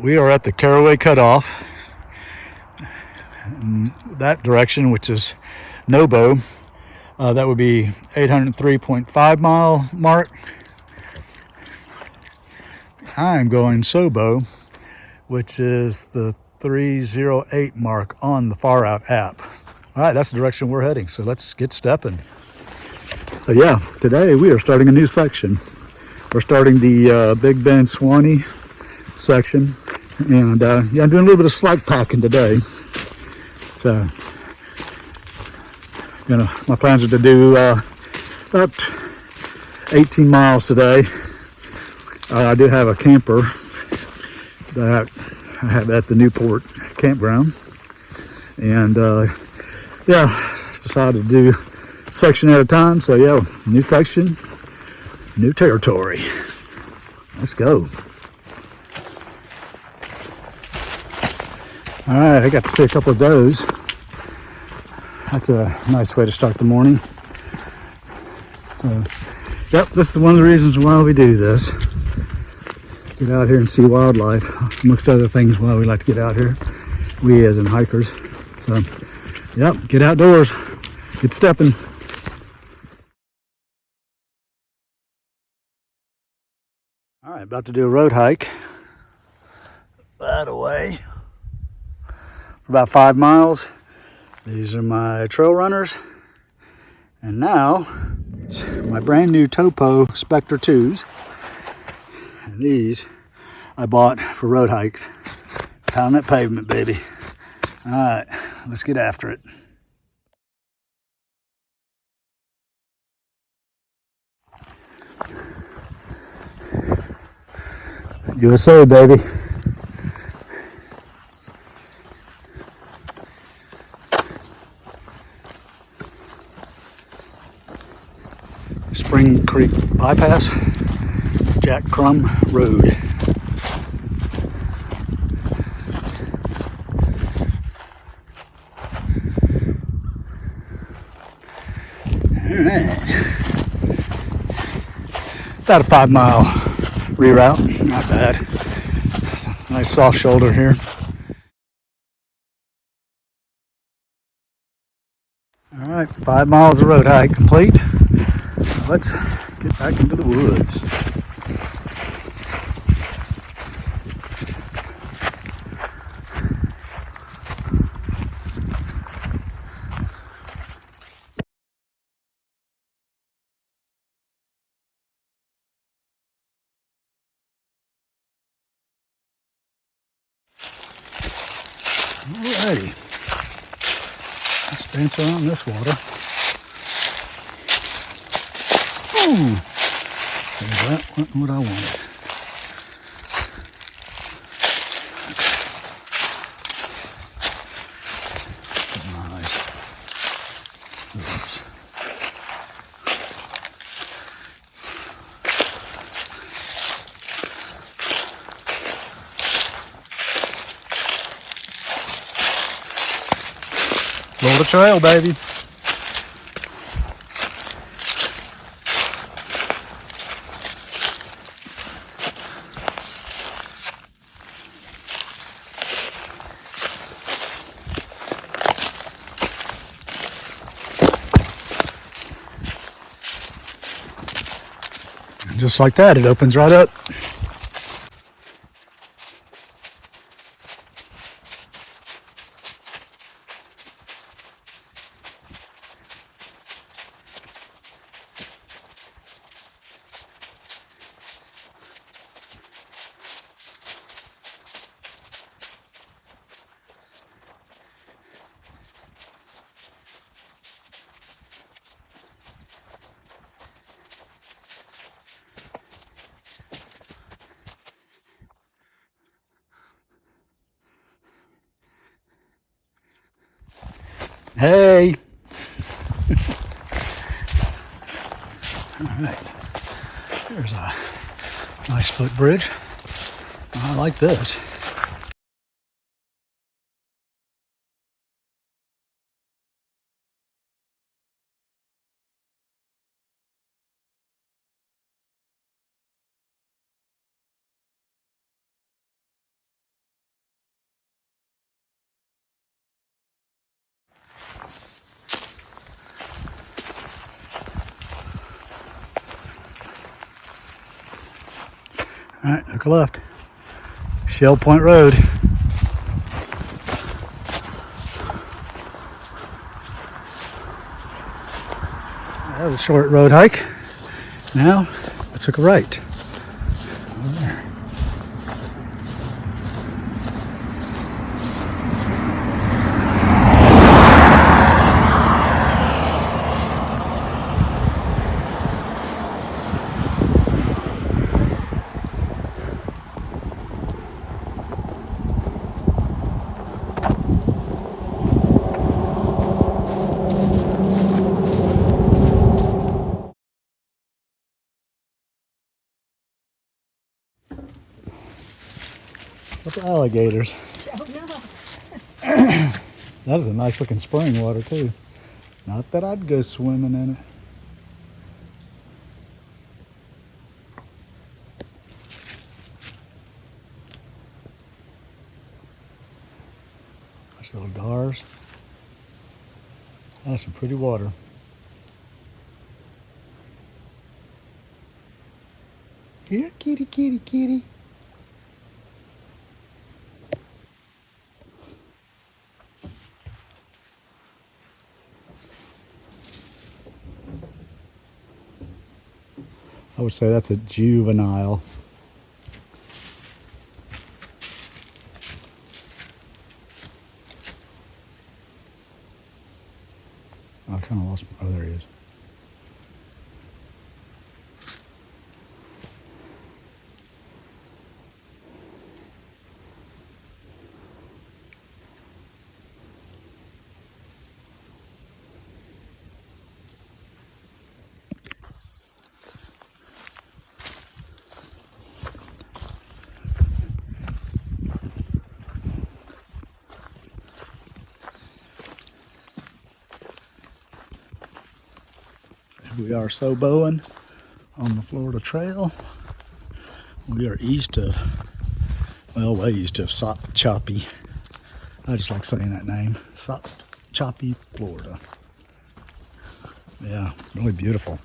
we are at the Caraway Cutoff in that direction, which is Nobo. That would be 803.5 mile mark. I'm going Sobo, which is the 308 mark on the Far Out app. All right, that's the direction we're heading, so let's get stepping. So yeah, today we are starting a new section. We're starting the Big Bend Suwannee section, and yeah, I'm doing a little bit of slack packing today. So my plans are to do about 18 miles today. I do have a camper that I have at the Newport campground, and yeah, decided to do section at a time. So yeah, new section, new territory. Let's go. All right, I got to see a couple of does. That's a nice way to start the morning. So, yep, this is one of the reasons why we do this. Get out here and see wildlife, amongst other things why we like to get out here. We as in hikers. So, yep, get outdoors, get stepping. All right, about to do a road hike. That away. For about 5 miles. These are my trail runners. And now, my brand new Topo Spectre 2s. And these I bought for road hikes. Pound that pavement, baby. All right, let's get after it. USA, baby. Spring Creek Bypass, Jack Crum Road. Alright. About a 5 mile reroute, not bad. Nice soft shoulder here. Alright, 5 miles of road hike complete. Let's get back into the woods. Alrighty. Let's dance around this water. Ooh. That wasn't what I wanted. Nice. Oops. Roll the trail, baby. And just like that, it opens right up. Hey. All right. There's a nice footbridge. I like this. All right, look left. Shell Point Road. That was a short road hike. Now, I took a right. What's alligators? Oh no. That is a nice looking spring water too. Not that I'd go swimming in it. Nice little dars. That's some pretty water. Here, kitty, kitty, kitty. I would say that's a juvenile. I kind of lost my, oh, there he is. We are Soboing on the Florida Trail. We are east of, well, way east of Sop Choppy. I just like saying that name, Sop Choppy, Florida. Yeah, really beautiful.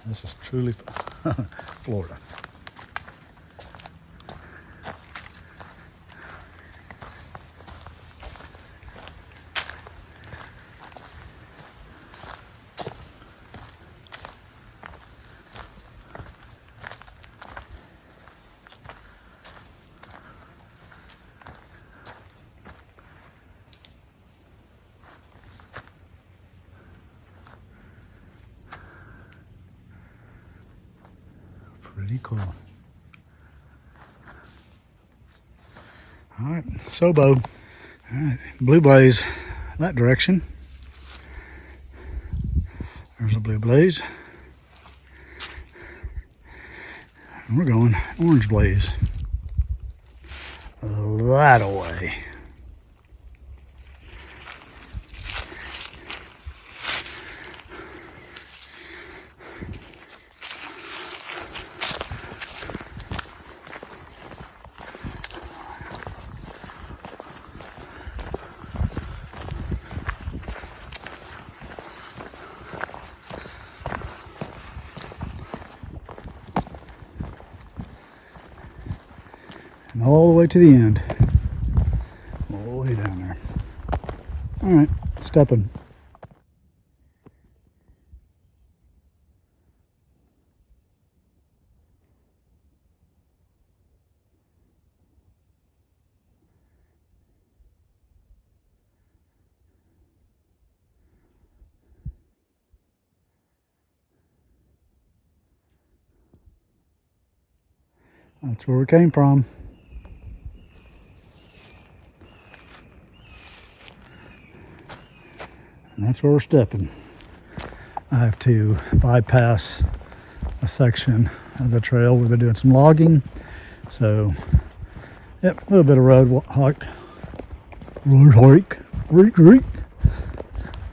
This is truly Florida. Pretty cool. All right, Sobo. All right, Blue Blaze that direction. There's a Blue Blaze. And we're going Orange Blaze. That away. And all the way to the end. All the way down there. All right, stepping. That's where we came from. And that's where we're stepping. I have to bypass a section of the trail where they're doing some logging. So, yep, a little bit of road hike. A little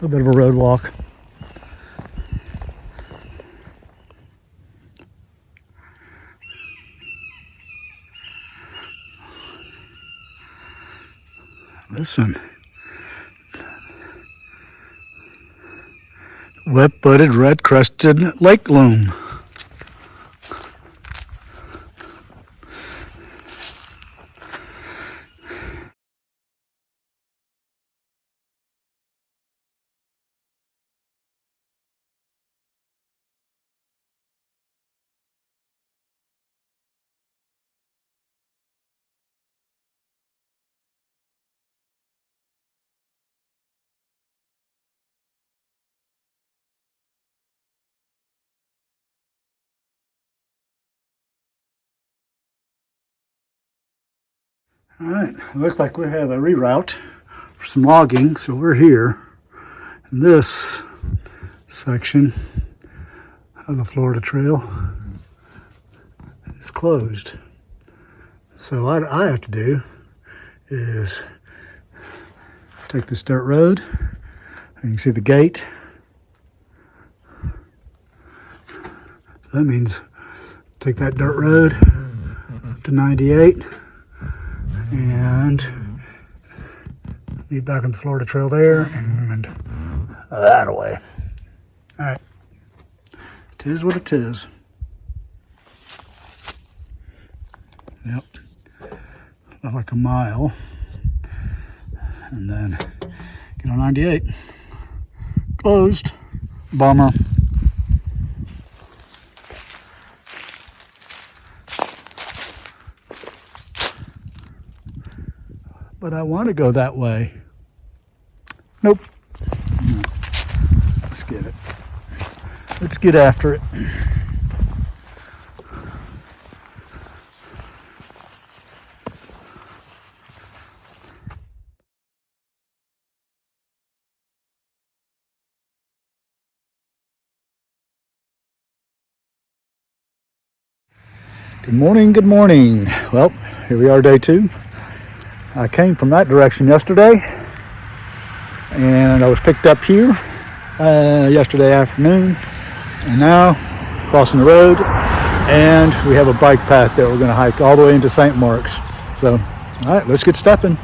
bit of a road walk. Listen. Wet-footed, red-crested lake loon. All right, looks like we have a reroute for some logging, so we're here. And this section of the Florida Trail is closed. So what I have to do is take this dirt road, and you can see the gate. So that means take that dirt road up to 98 and be back on the Florida Trail there and that away. All right, 'tis what it is. Yep, like a mile, and then get on 98. Closed. Bummer. But I want to go that way. Nope. Let's get it. Let's get after it. Good morning, good morning. Well, here we are, day 2. I came from that direction yesterday, and I was picked up here yesterday afternoon, and now crossing the road, and we have a bike path that we're going to hike all the way into St. Mark's. So, all right, let's get stepping.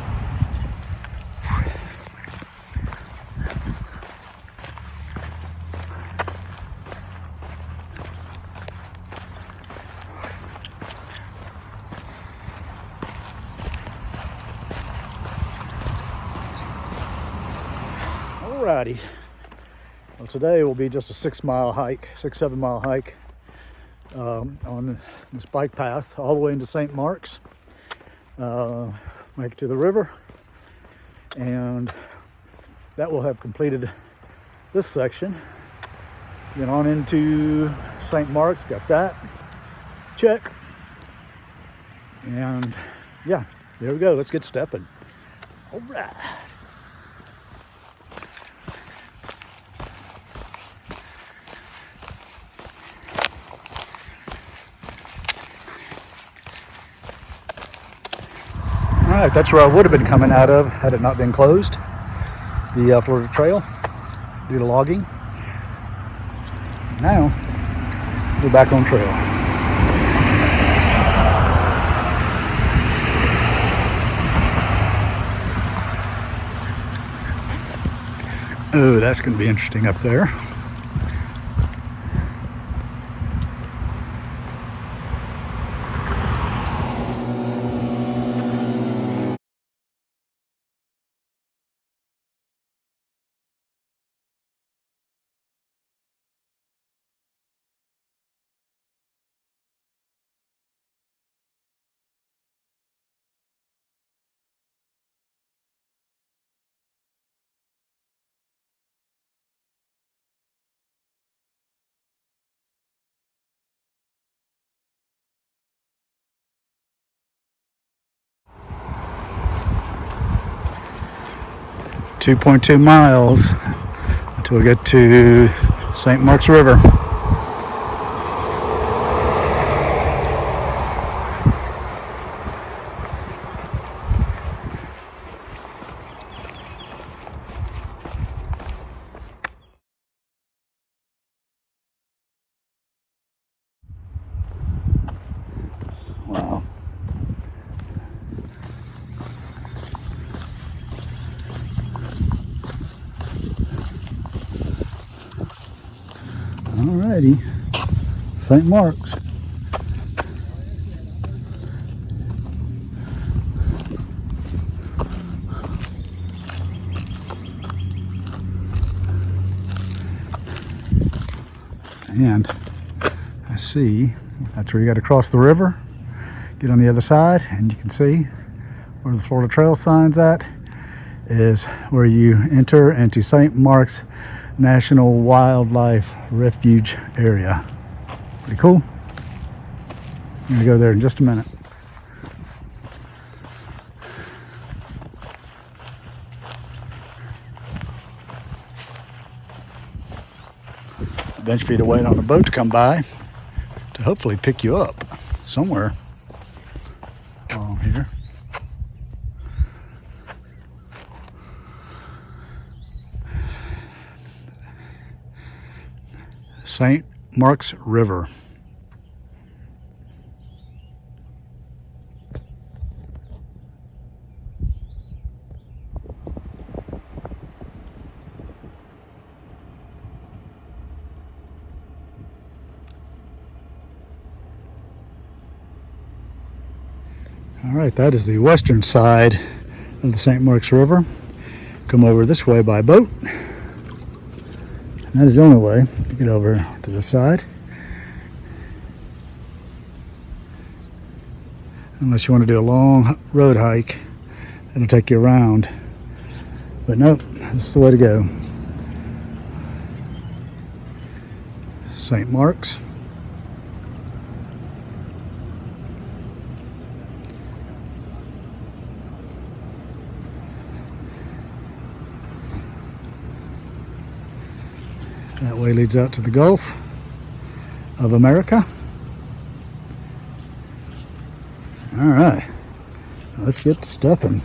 Alrighty. Well, today will be just a 6 - 7 mile hike on this bike path all the way into St. Mark's. Make it to the river, and that will have completed this section. Get on into St. Mark's, got that. Check. And yeah, there we go. Let's get stepping. All right. All right, that's where I would have been coming out of had it not been closed. The Florida Trail due to logging. Now, we're back on trail. Oh, that's going to be interesting up there. 2.2 miles until we get to St. Mark's River. Wow. Alrighty, St. Mark's. And I see that's where you got to cross the river, get on the other side, and you can see where the Florida Trail sign's at is where you enter into St. Mark's National Wildlife Refuge area. Pretty cool. I'm gonna go there in just a minute. Eventually for you to wait on a boat to come by to hopefully pick you up somewhere along here. St. Mark's River. All right, that is the western side of the St. Mark's River. Come over this way by boat. And that is the only way to get over to the side. Unless you want to do a long road hike, it'll take you around. But nope, this is the way to go. St. Mark's. That way leads out to the Gulf of America. All right, let's get to stepping.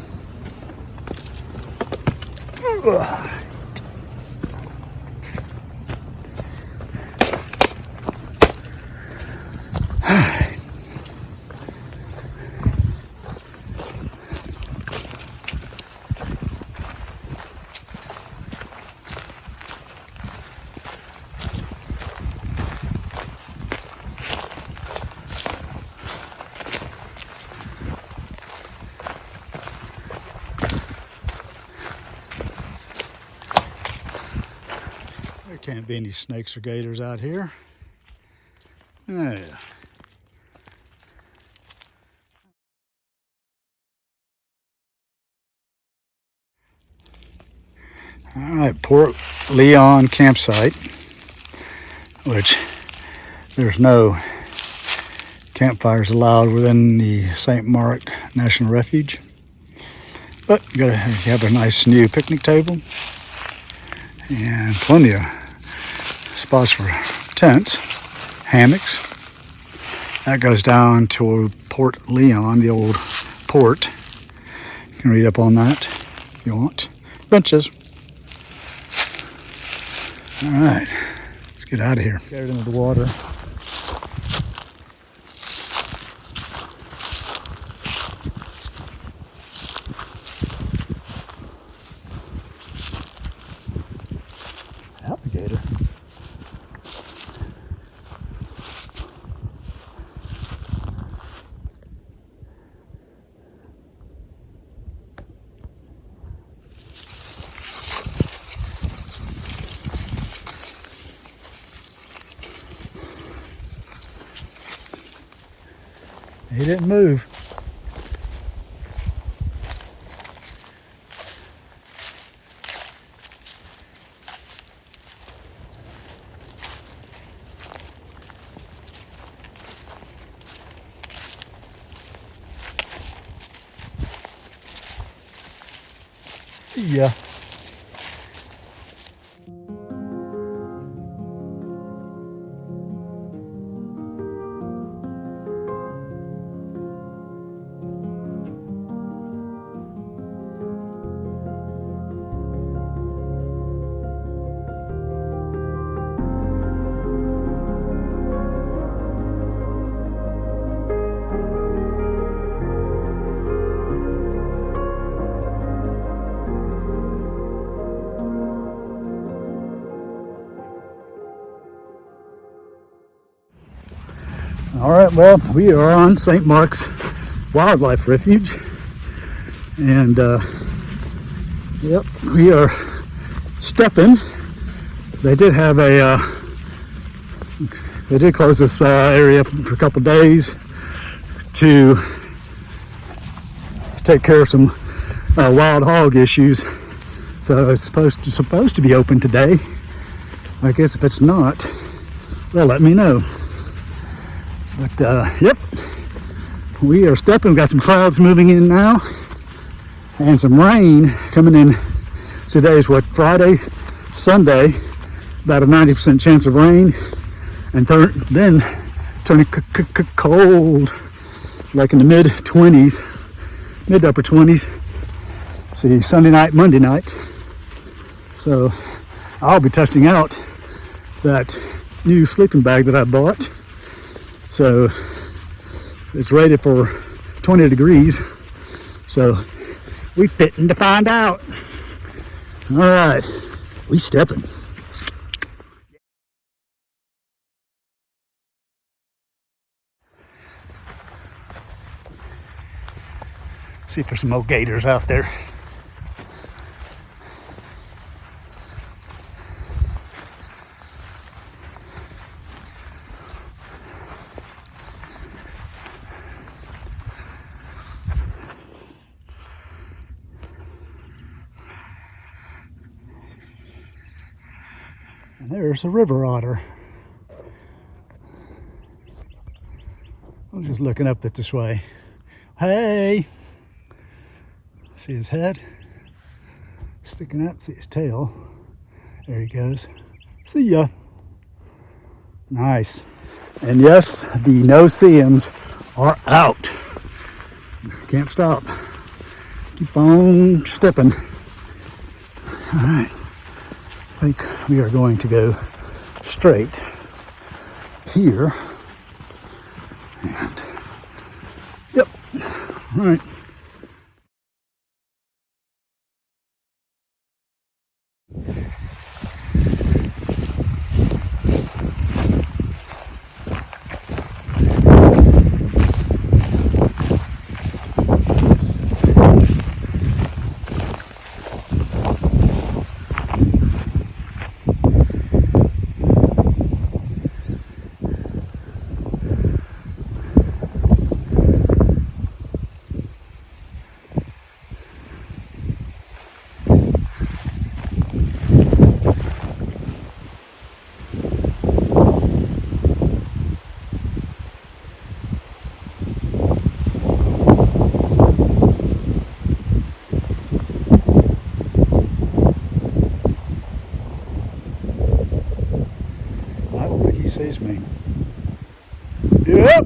There can't be any snakes or gators out here. Yeah. All right, Port Leon campsite, which there's no campfires allowed within the St. Mark National Refuge. But you have a nice new picnic table and plenty of spots for tents, hammocks. That goes down to Port Leon, the old port. You can read up on that if you want. Benches. All right, let's get out of here. Get it into the water. Alligator. He didn't move. See ya. All right, well, we are on St. Mark's Wildlife Refuge. And, yep, we are stepping. They did have they did close this area for a couple days to take care of some wild hog issues. So it's supposed to be open today. I guess if it's not, they'll let me know. But yep, we are stepping. We've got some clouds moving in now, and some rain coming in. Today's what, Friday, Sunday, about a 90% chance of rain, and then turning cold, like in the mid to upper 20s. See, Sunday night, Monday night. So I'll be testing out that new sleeping bag that I bought. So it's rated for 20 degrees. So we fitting to find out. All right, we stepping. See if there's some old gators out there. And there's a river otter. I was just looking up it this way. Hey! See his head sticking out, see his tail. There he goes. See ya. Nice. And yes, the no-see-ums are out. Can't stop. Keep on stepping. All right. I think we are going to go straight here. And yep. All right. He sees me. Yep.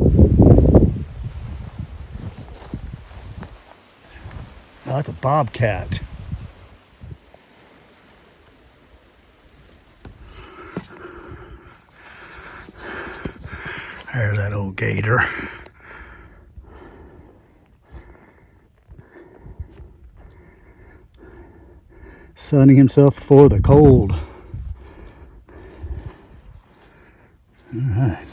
Oh, that's a bobcat. There's that old gator. Sunning himself for the cold. All right.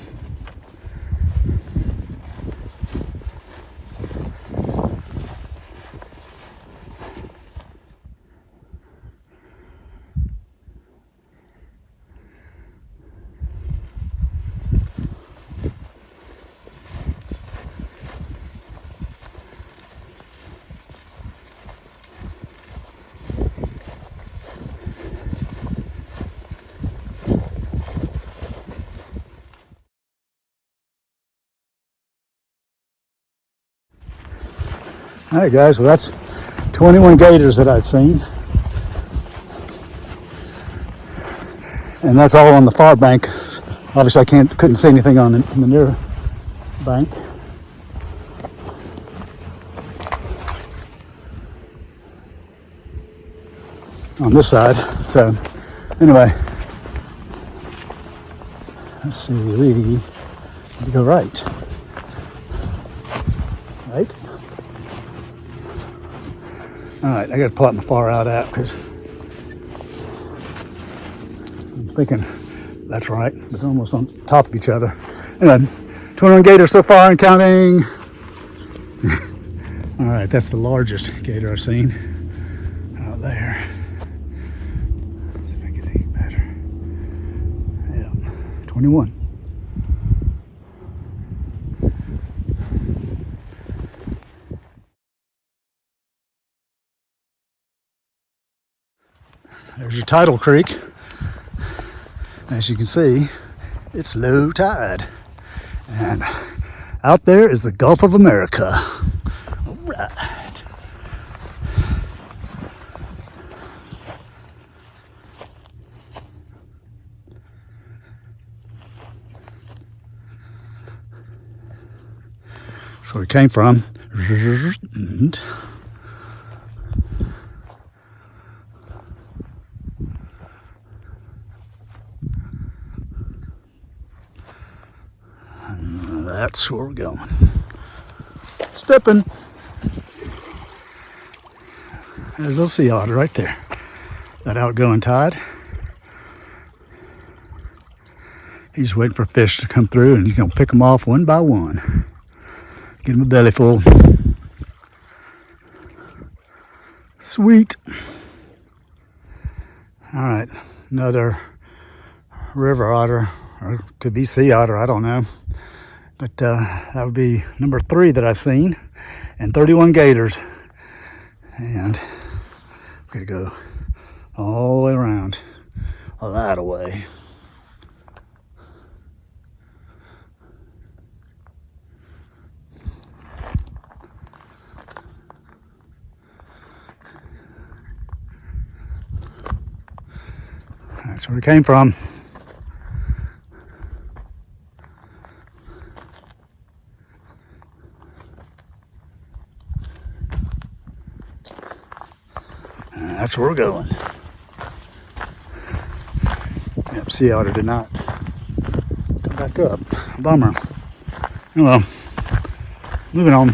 All right, guys, well, that's 21 gators that I'd seen. And that's all on the far bank. Obviously, I couldn't see anything on the near bank. On this side. So, anyway, let's see, we need to go right. Right? All right, I got to pull out my far out app because I'm thinking that's right, but they're almost on top of each other. Anyway, 21 gators so far and counting. All right, that's the largest gator I've seen out there. Let's see if I get any better. Yeah, 21. There's your tidal creek. As you can see, it's low tide. And out there is the Gulf of America. All right. That's where we came from. That's where we're going. Stepping. There's a little sea otter right there. That outgoing tide. He's waiting for fish to come through and he's going to pick them off one by one. Get him a belly full. Sweet. All right, another river otter, or could be sea otter, I don't know. But that would be number 3 that I've seen, and 31 gators. And we're gonna go all the way around, that way. That's where it came from. That's where we're going. Yep, sea otter did not come back up. Bummer. Oh well, moving on.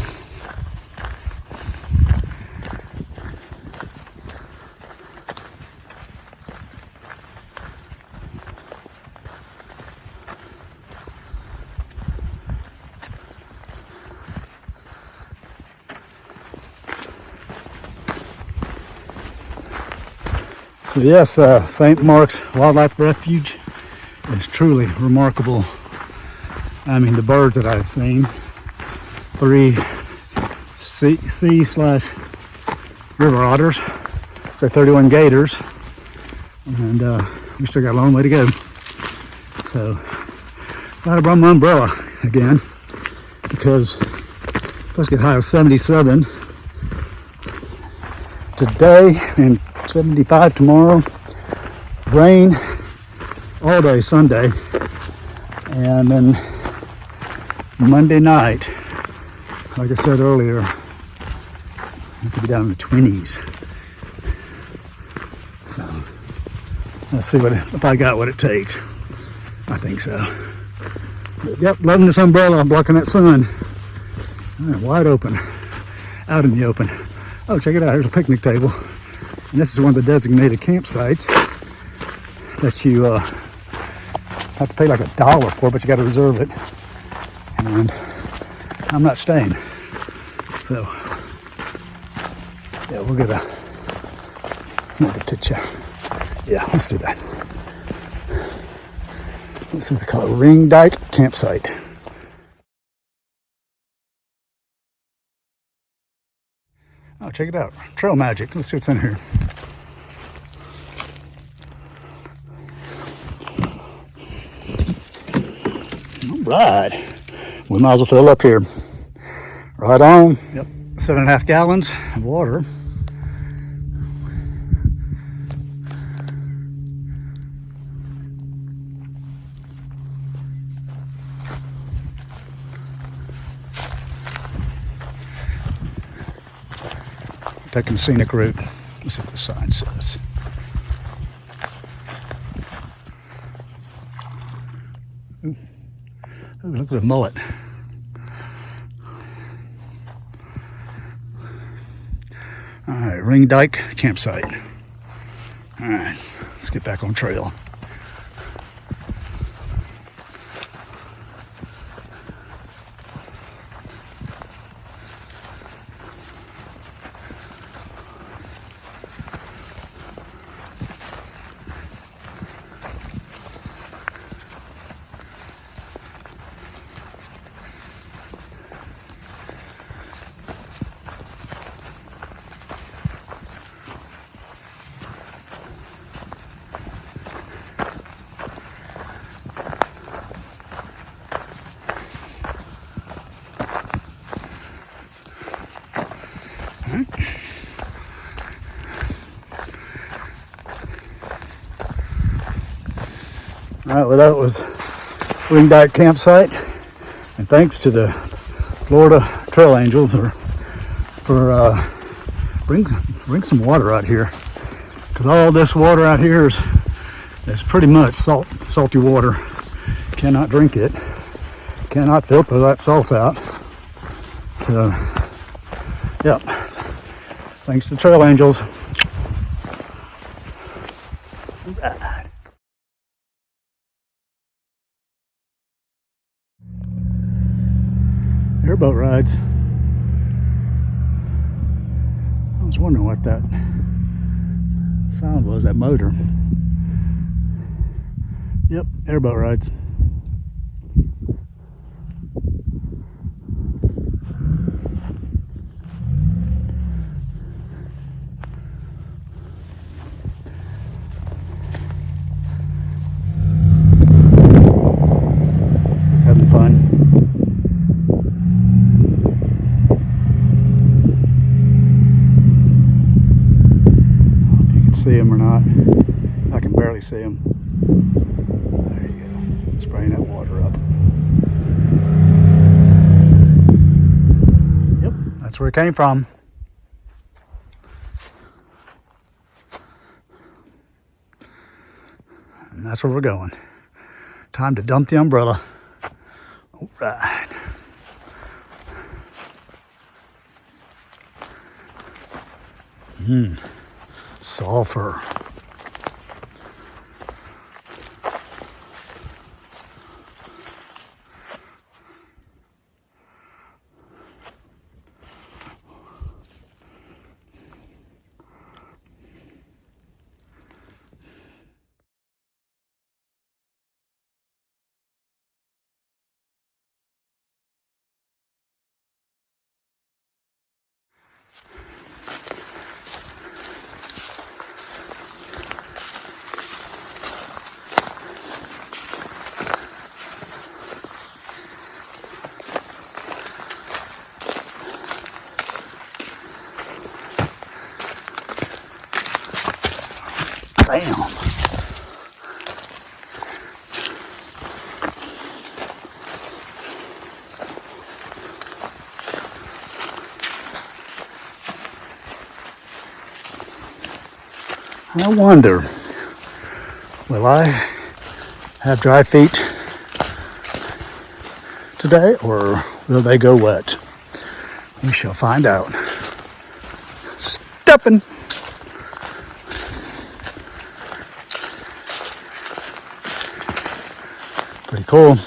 So yes, St. Mark's Wildlife Refuge is truly remarkable. I mean, the birds that I've seen, 3 sea/river otters, there are 31 gators, and we still got a long way to go. So, glad I brought my umbrella again, because it's supposed to get high of 77 today and 75 tomorrow. Rain all day Sunday, and then Monday night, like I said earlier, it could be down in the 20s. So let's see if I got what it takes. I think so. But, yep, loving this umbrella. I'm blocking that sun. Wide open, out in the open. Oh, check it out. Here's a picnic table. And this is one of the designated campsites that you have to pay like $1 for, but you got to reserve it. And I'm not staying. So, yeah, we'll get a picture. Yeah, let's do that. This is what they call a ring dike campsite. Oh, check it out. Trail magic. Let's see what's in here. All right. We might as well fill up here. Right on. Yep. 7.5 gallons of water. Taking the scenic route. Let's see what the sign says. Ooh, look at the mullet. All right, Ring Dike campsite. All right, let's get back on trail. right, well, that was Wingback Campsite. And thanks to the Florida Trail Angels for bring some water out here. Because all this water out here is pretty much salty water. Cannot drink it. Cannot filter that salt out. So, yep. Thanks to Trail Angels. Right. Airboat rides. I was wondering what that sound was, that motor. Yep, airboat rides. Just having fun. See them or not. I can barely see them. There you go. Spraying that water up. Yep, that's where it came from. And that's where we're going. Time to dump the umbrella. All right. Sulfur. Damn. I wonder, will I have dry feet today or will they go wet? We shall find out. Stepping. Pretty cool.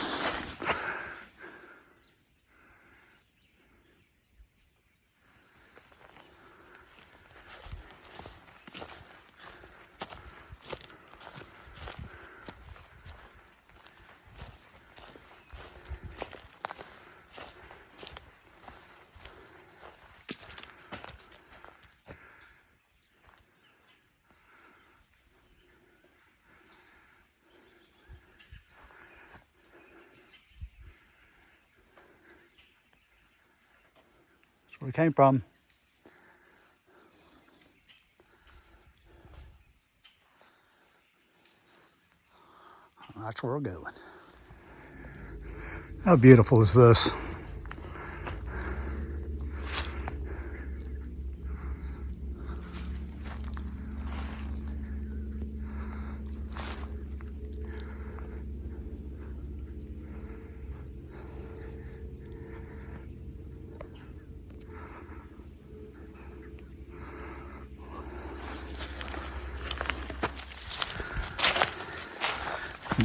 That's where we came from. That's where we're going. How beautiful is this?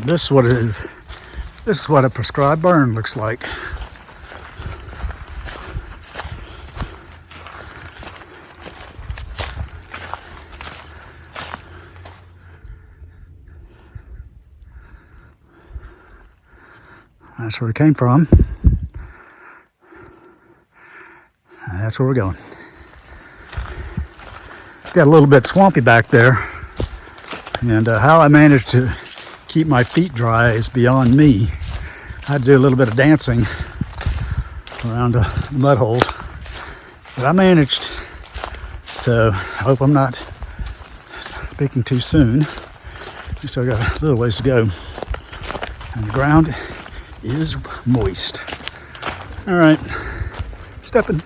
This is what it is. This is what a prescribed burn looks like. That's where we came from. That's where we're going. Got a little bit swampy back there, and how I managed to keep my feet dry is beyond me. I had to do a little bit of dancing around the mud holes, but I managed. So I hope I'm not speaking too soon. We still got a little ways to go. and the ground is moist. All right, stepping.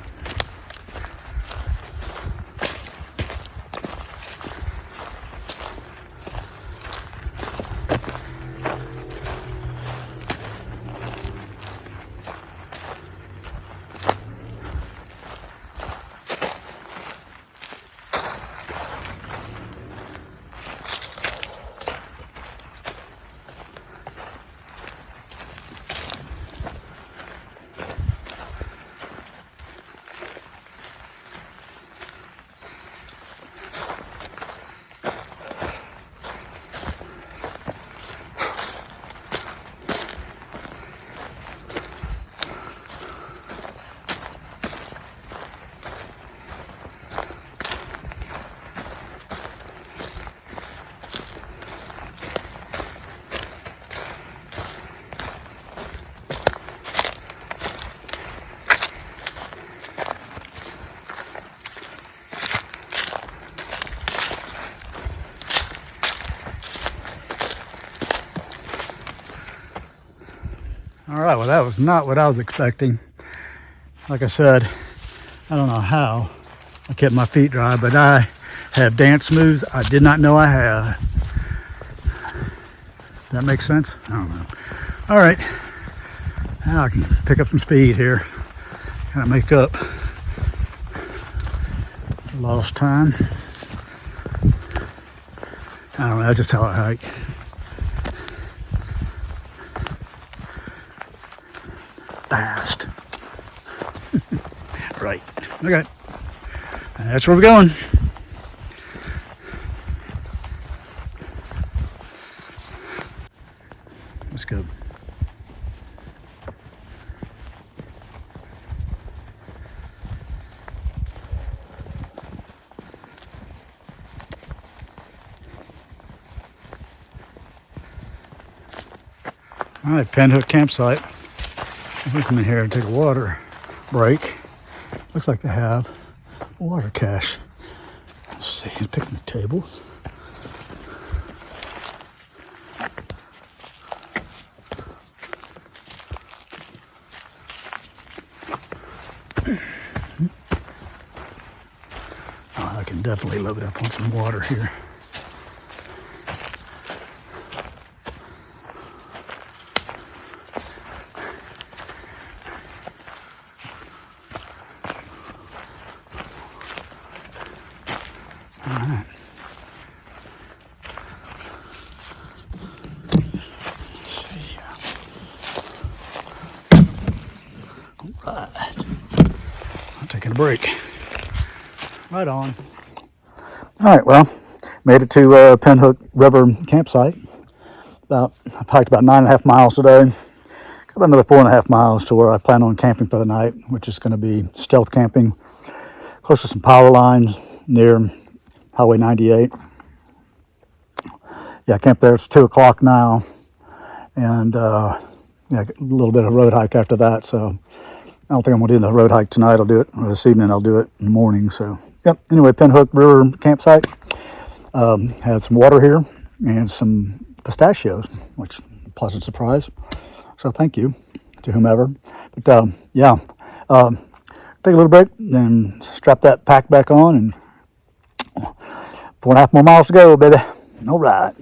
All right, well, that was not what I was expecting. Like I said, I don't know how I kept my feet dry, but I have dance moves I did not know I had. That makes sense? I don't know. All right, now I can pick up some speed here, kind of make up lost time. I don't know, that's just how I hike. Fast. Right. Okay. That's where we're going. Let's go. All right, Pinhook campsite. We come in here and take a water break. Looks like they have a water cache. Let's see, picnic tables. Oh, I can definitely load up on some water here. All right. Let's see. All right. I'm taking a break. Right on. All right, well, made it to Pinhook River campsite. I've hiked about 9.5 miles today. Got about another 4.5 miles to where I plan on camping for the night, which is going to be stealth camping close to some power lines near Highway 98. Yeah, I camped there. It's 2 o'clock now, and yeah, a little bit of road hike after that. So I don't think I'm going to do the road hike tonight. I'll do it, or this evening I'll do it in the morning. So, yep. Anyway, Pinhook River campsite. Had some water here and some pistachios, which is a pleasant surprise. So thank you to whomever. But yeah, take a little break, then strap that pack back on, and 4.5 more miles to go, baby. All right.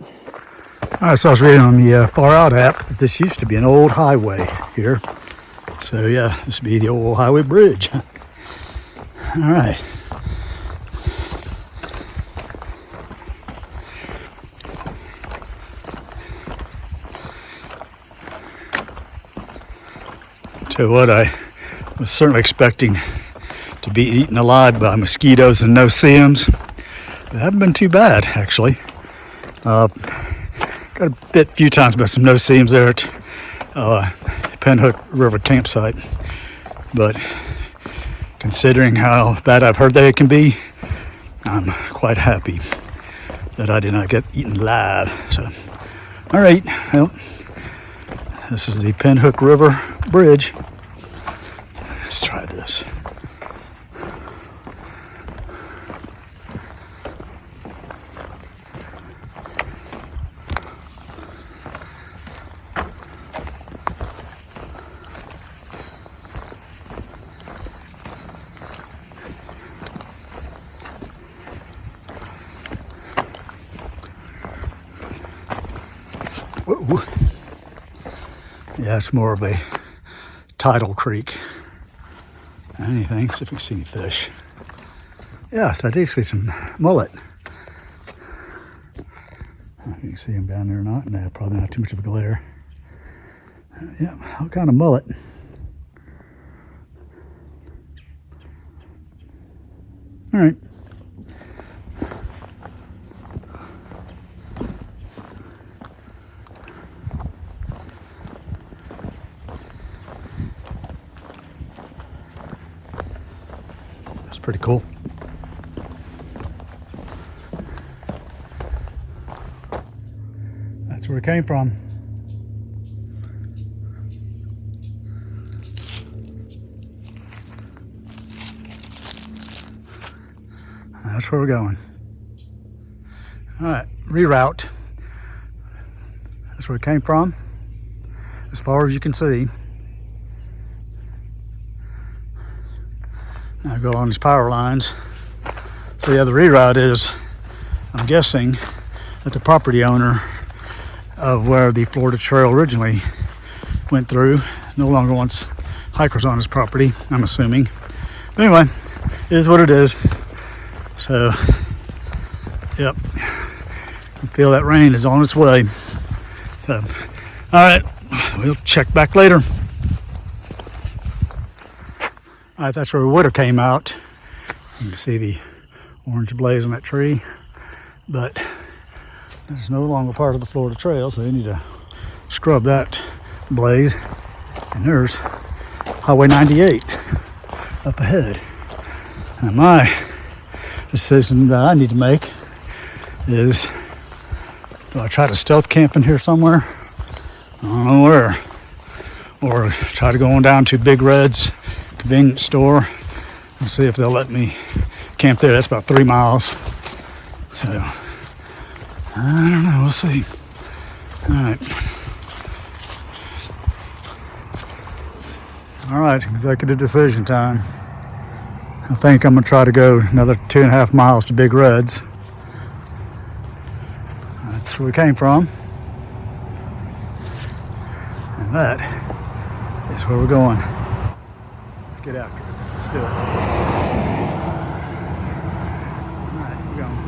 All right, so I was reading on the Far Out app that this used to be an old highway here. So yeah, this would be the old highway bridge. All right. Tell you what, I was certainly expecting to be eaten alive by mosquitoes and no-see-ums. They haven't been too bad, actually. Got a few times by some no-see-ums there at Pinhook River campsite. But considering how bad I've heard that it can be, I'm quite happy that I did not get eaten alive. So, all right, well, this is the Pinhook River Bridge. Let's try this. Yeah, it's more of a tidal creek. Anything, see if we can see any fish. Yes, I do see some mullet. I don't know if you can see them down there or not. No, probably not too much of a glare. Yeah, what kind of mullet? All right. That's pretty cool. That's where it came from. That's where we're going. All right, reroute. That's where it came from, as far as you can see. Now go along these power lines. So yeah, the reroute is, I'm guessing, that the property owner of where the Florida Trail originally went through no longer wants hikers on his property, I'm assuming. But anyway, it is what it is. So, yep, I feel that rain is on its way. So, all right, we'll check back later. All right, that's where we would have came out. You can see the orange blaze on that tree, but it's no longer part of the Florida Trail, so they need to scrub that blaze. And there's Highway 98 up ahead. Now my decision that I need to make is, do I try to stealth camp in here somewhere? I don't know where. Or try to go on down to Big Red's convenience store and see if they'll let me camp there. That's about 3 miles. So, I don't know, we'll see. All right, executive decision time. I think I'm gonna try to go another 2.5 miles to Big Red's. That's where we came from. And that is where we're going. Let's get after it. Let's do it. All right, we're going.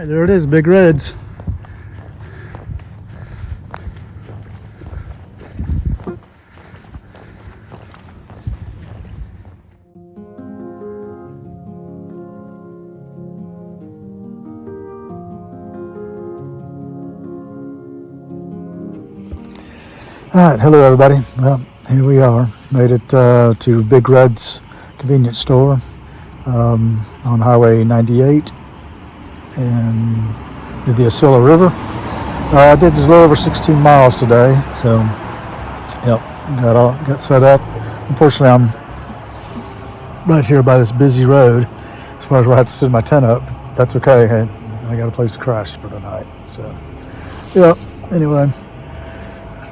There it is, Big Red's. All right, hello everybody. Well, here we are. Made it to Big Red's convenience store on Highway 98 and did the Osceola River. I did just a little over 16 miles today, so yep, got set up. Unfortunately, I'm right here by this busy road as far as where I have to set my tent up. That's okay. I got a place to crash for tonight. So, yeah. Anyway,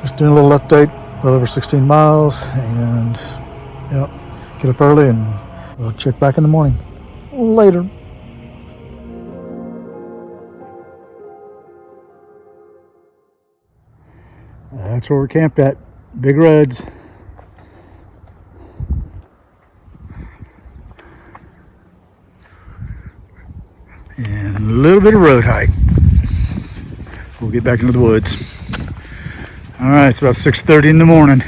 just doing a little update. A little over 16 miles, and yep, get up early and we'll check back in the morning. Later. That's where we're camped at, Big Red's. and a little bit of road hike. We'll get back into the woods. All right, it's about 6:30 in the morning.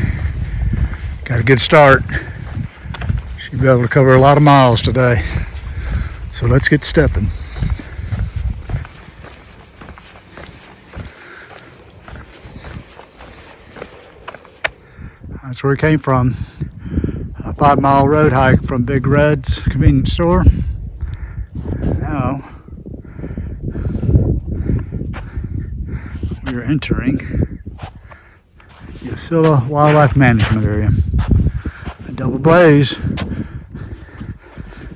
Got a good start. Should be able to cover a lot of miles today. So let's get stepping. That's where we came from. A 5-mile road hike from Big Red's convenience store. Now we are entering the Osceola Wildlife Management Area. A double blaze.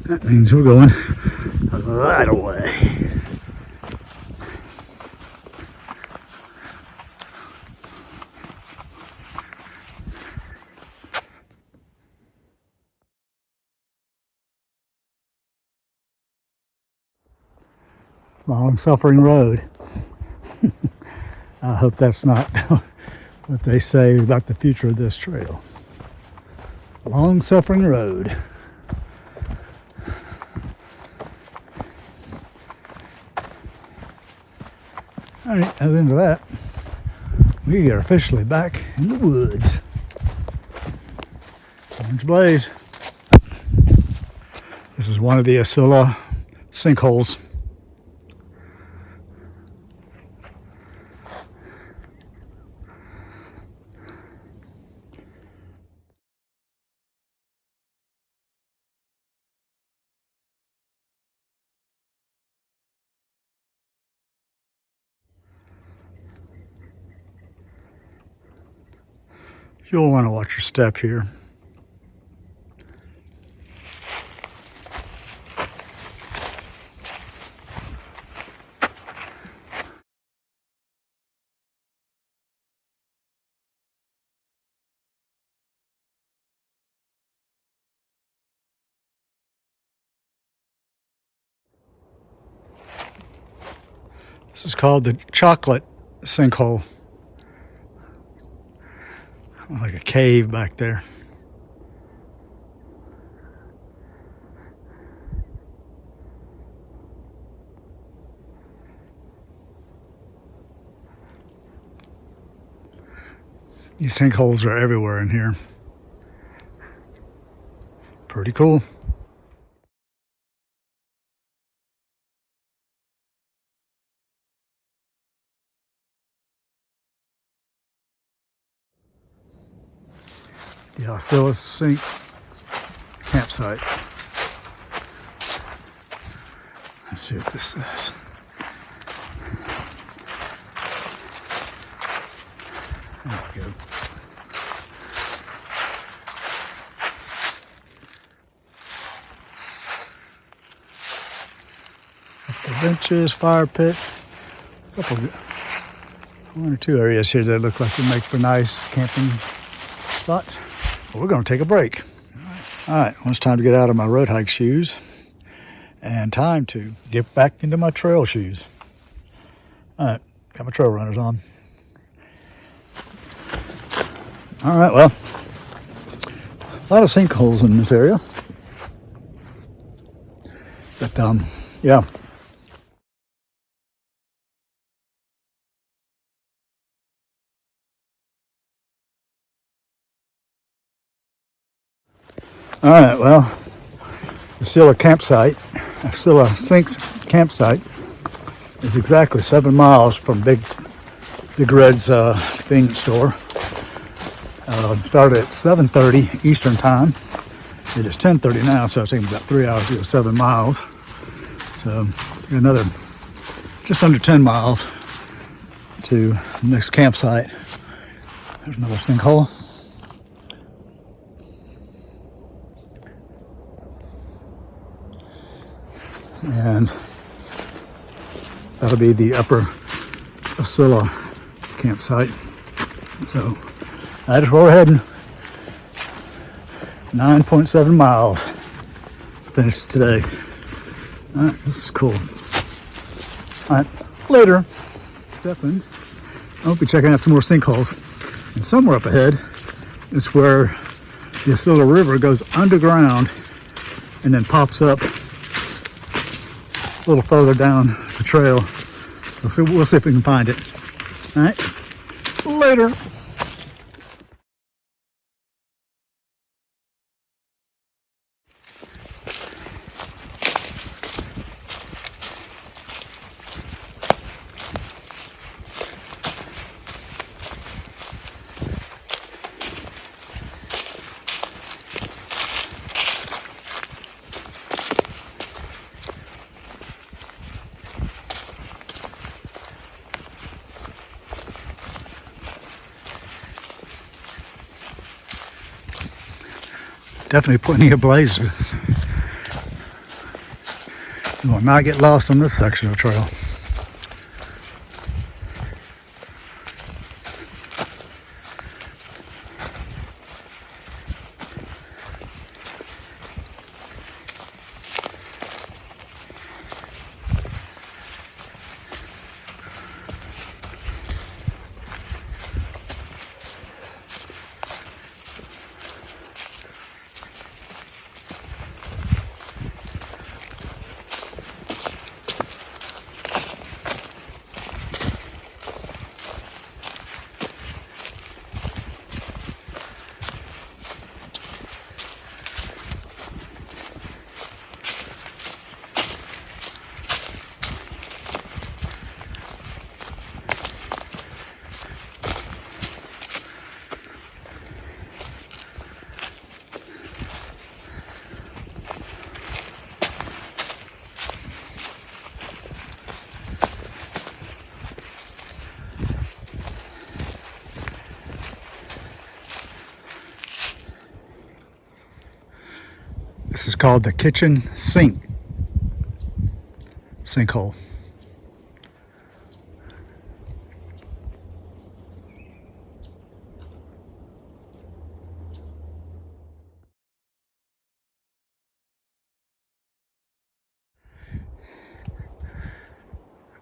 That means we're going right away. Long-suffering road. I hope that's not what they say about the future of this trail. Long-suffering road. All right, at the end of that, we are officially back in the woods. Orange blaze. This is one of the Osceola sinkholes. You'll want to watch your step here. This is called the chocolate sinkhole. Like a cave back there. These sinkholes are everywhere in here. Pretty cool. The Osceola Sink campsite. Let's see what this says. There we go. Couple benches, fire pit, one or two areas here that look like they make for nice camping spots. But we're going to take a break. All right, well, it's time to get out of my road hike shoes and time to get back into my trail shoes. All right, got my trail runners on. All right, well, a lot of sinkholes in this area. But, yeah. All right, well, the Osceola Sinks campsite is exactly 7 miles from Big Red's convenience store. Started at 7:30 Eastern time. It is 10:30 now, so it's taking about 3 hours to go 7 miles. So another just under 10 miles to the next campsite. There's another sinkhole. And that'll be the upper Osceola campsite. So that is where we're heading. 9.7 miles finished today. All right, this is cool. All right, later, stepping. I'll be checking out some more sinkholes. And somewhere up ahead is where the Osceola River goes underground and then pops up a little further down the trail. So we'll see if we can find it. All right, later. Definitely plenty of blazes. You will not get lost on this section of trail. This is called the kitchen sink sinkhole.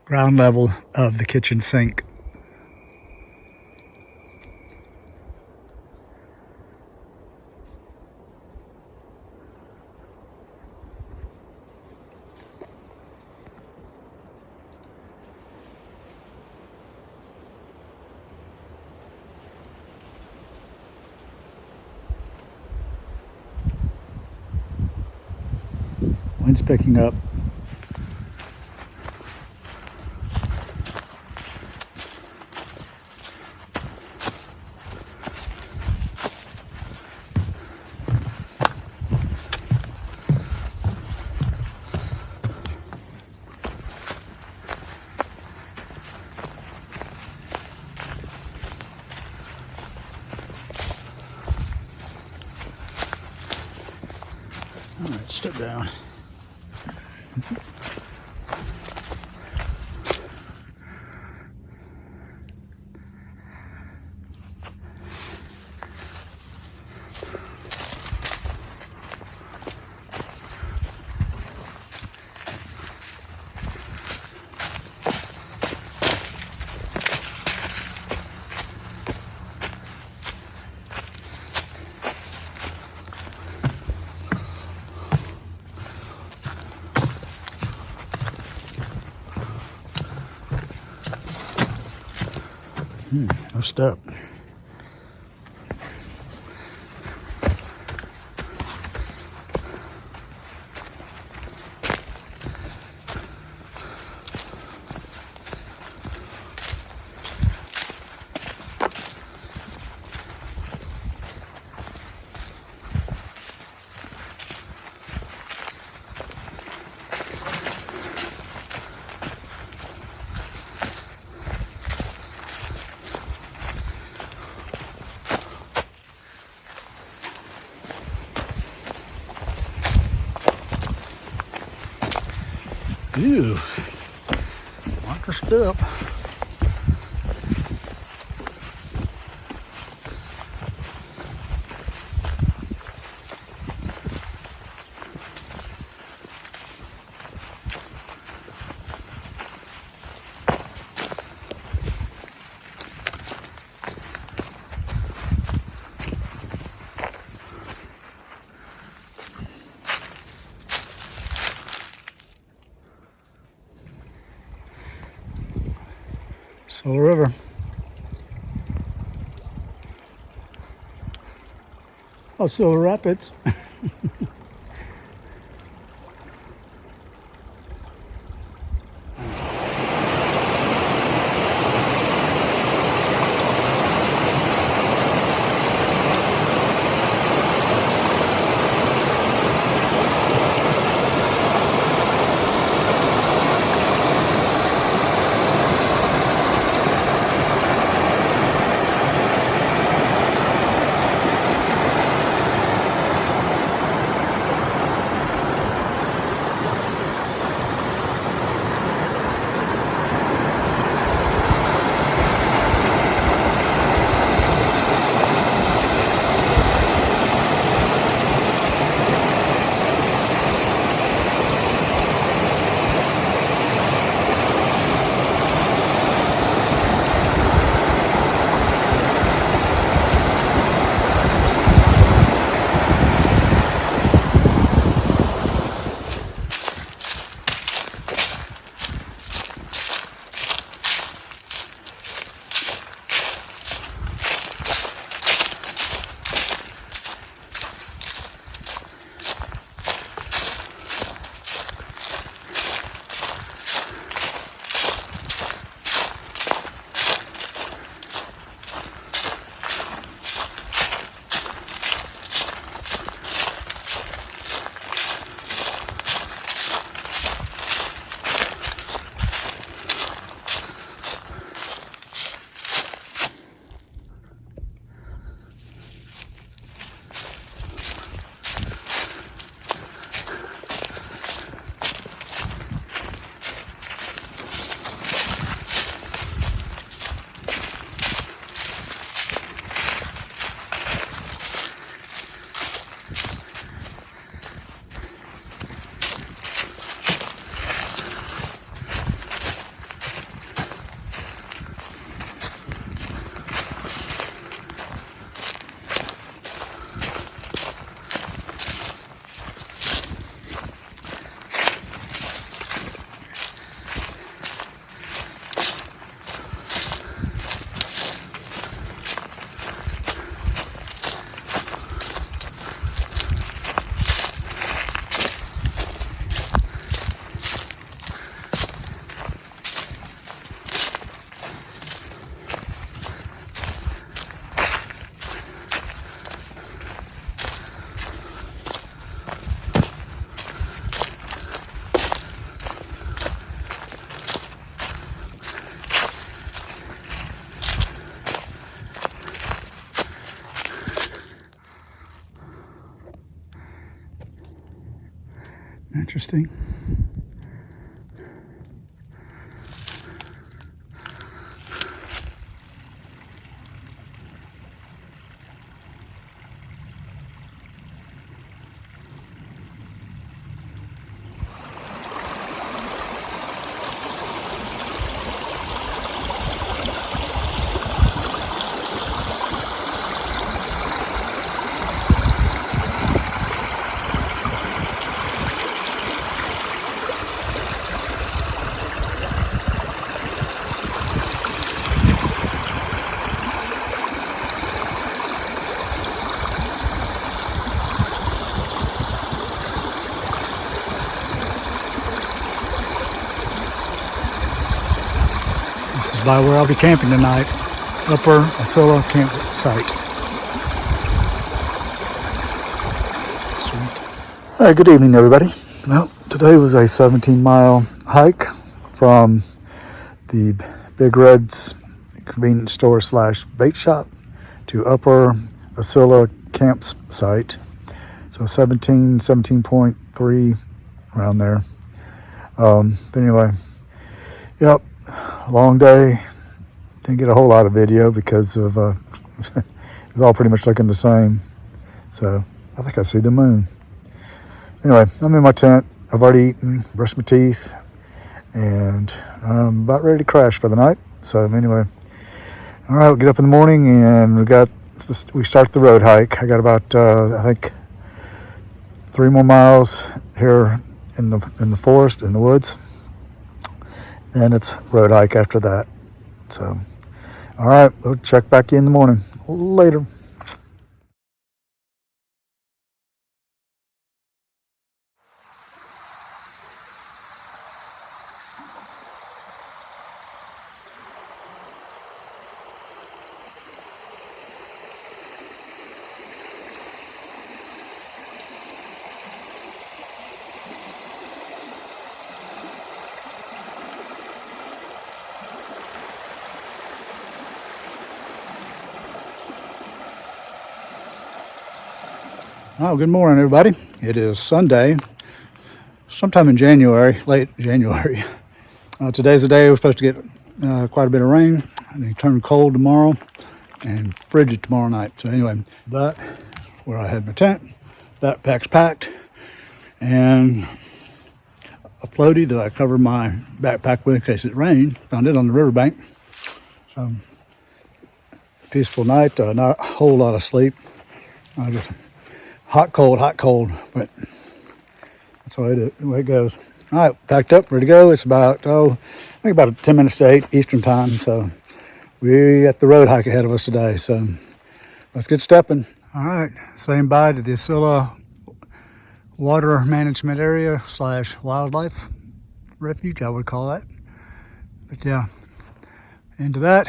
Ground level of the kitchen sink. Wind's picking up. All right, step down. No step. Ew, like a step. Full River. Oh, Silver Rapids. Interesting. This is by where I'll be camping tonight, Upper Osceola campsite. Sweet. All right, good evening, everybody. Well, today was a 17-mile hike from the Big Red's convenience store / bait shop to Upper Osceola campsite. So 17.3 around there. Anyway, yep, long day. Didn't get a whole lot of video because of it's all pretty much looking the same. So I think I see the moon. Anyway, I'm in my tent. I've already eaten, brushed my teeth, and I'm about ready to crash for the night. So anyway, all right, we'll get up in the morning and we start the road hike. I got about I think 3 more miles here in the forest, in the woods. Then it's road hike after that. So, all right, we'll check back in the morning. Later. Oh, good morning, everybody. It is Sunday, sometime in January, late January. Today's the day we're supposed to get quite a bit of rain, and it turn cold tomorrow and frigid tomorrow night. So anyway, that where I had my tent, that pack's packed, and a floaty that I covered my backpack with in case it rained. Found it on the riverbank. So peaceful night, not a whole lot of sleep. Just hot, cold, but that's the way it goes. All right, packed up, ready to go. It's about, I think about 10 minutes to 8 Eastern time. So we got the road hike ahead of us today. So let's get stepping. All right, saying bye to the Asilla Water Management Area / Wildlife Refuge, I would call that. But yeah, into that.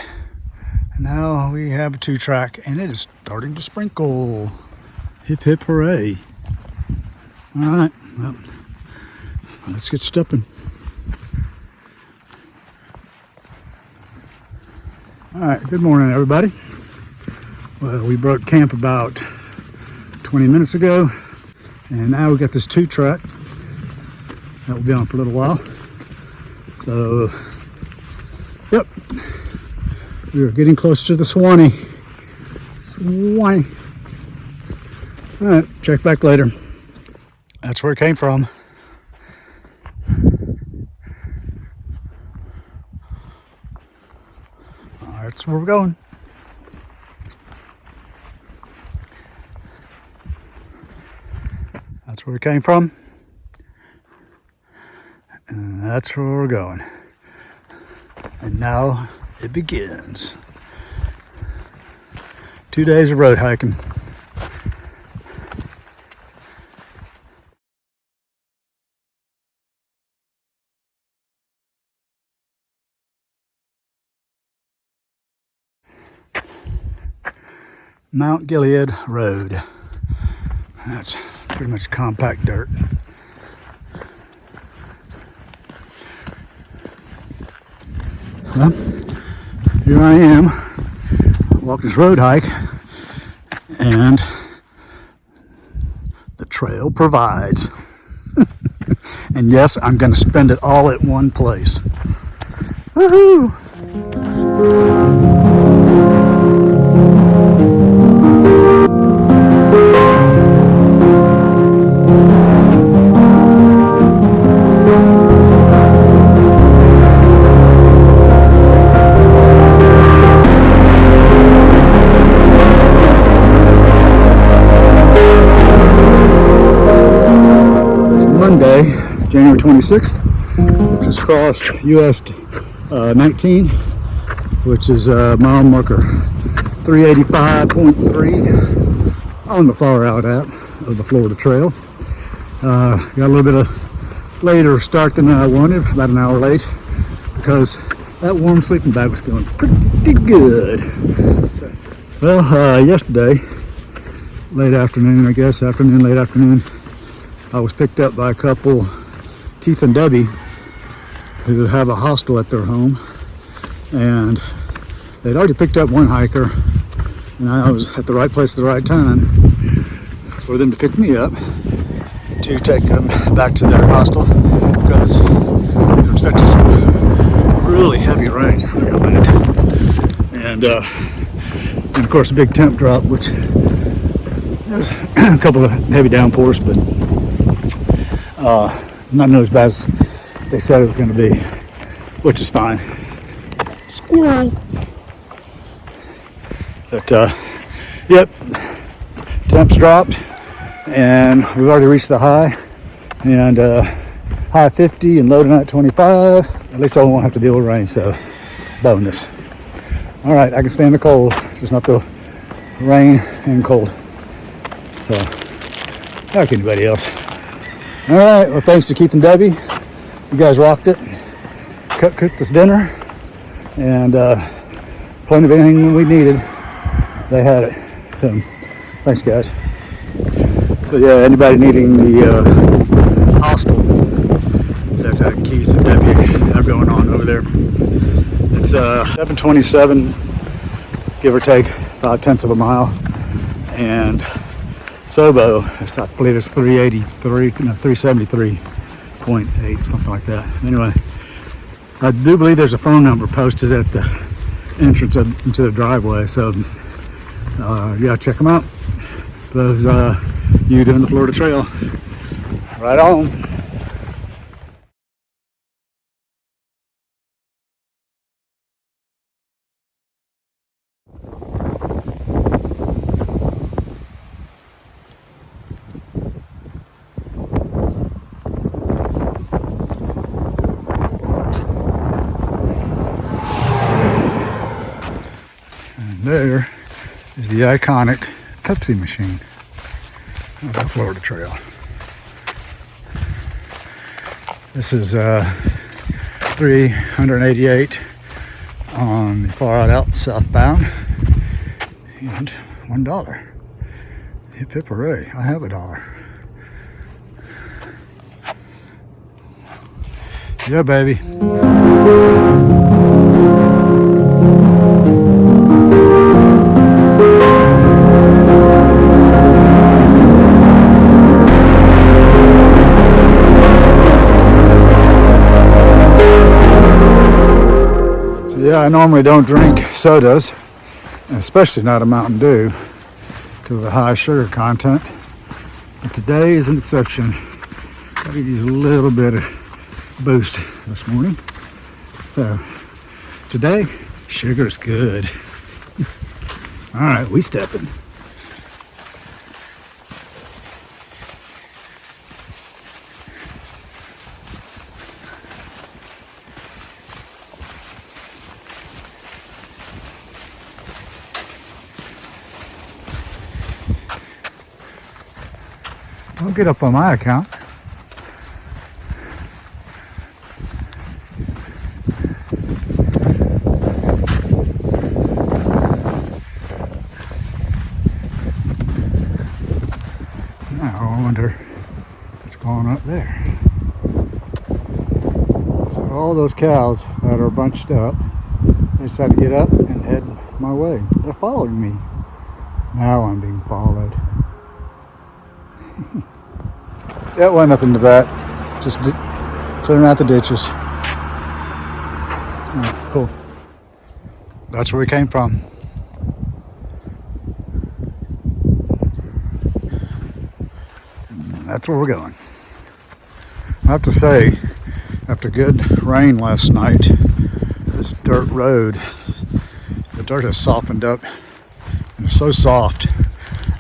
And now we have a 2-track, and it is starting to sprinkle. Hip, hip, hooray. All right, well, let's get stepping. All right, good morning, everybody. Well, we broke camp about 20 minutes ago, and now we got this 2-track that will be on for a little while. So, yep, we are getting close to the Suwannee. All right, check back later. That's where it came from. All right, that's where we're going. That's where it came from. And that's where we're going. And now it begins. 2 days of road hiking. Mount Gilead Road. That's pretty much compact dirt. Well, here I am, walking this road hike, and the trail provides. And yes, I'm going to spend it all at one place. Woohoo! Monday, January 26th, just crossed US 19, which is mile marker 385.3 on the far out of the Florida Trail. Got a little bit of later start than I wanted, about an hour late, because that warm sleeping bag was feeling pretty good. So, well, yesterday, late afternoon, late afternoon, I was picked up by a couple, Keith and Debbie, who have a hostel at their home, and they'd already picked up one hiker, and I was at the right place at the right time for them to pick me up to take them back to their hostel, because they're expecting some really heavy rain when I got back. And of course a big temp drop, which there's a couple of heavy downpours, but not nearly as bad as they said it was going to be, which is fine. Squirrel. But yep, temps dropped, and we've already reached the high, and high 50 and low tonight 25. At least I won't have to deal with rain, so bonus. All right, I can stand the cold, just not the rain and cold. So, like anybody else. All right, well, thanks to Keith and Debbie. You guys rocked it. Cooked us dinner, and plenty of anything we needed. They had it. So, thanks, guys. So, yeah, anybody needing the hostel that Keith and Debbie have going on over there. It's 727, give or take 5/10 of a mile, and Sobo, I believe it's 373.8, something like that. Anyway, I do believe there's a phone number posted at the entrance into the driveway, so yeah, check them out. Those you doing the Florida Trail. Right on. There is the iconic Pepsi machine of the Florida Trail. This is 388 on the far out southbound, and $1. Hip hip hooray, I have $1. Yeah, baby. Yeah, I normally don't drink sodas, especially not a Mountain Dew, because of the high sugar content. But today is an exception. Got to use a little bit of boost this morning. So today, sugar's good. All right, we stepping. Don't get up on my account. Now I wonder what's going up there. So all those cows that are bunched up, they decided to get up and head my way. They're following me. Now I'm being followed. Yeah, well, nothing to that. Just clearing out the ditches. Right, cool. That's where we came from. And that's where we're going. I have to say, after good rain last night, this dirt road, the dirt has softened up and it's so soft.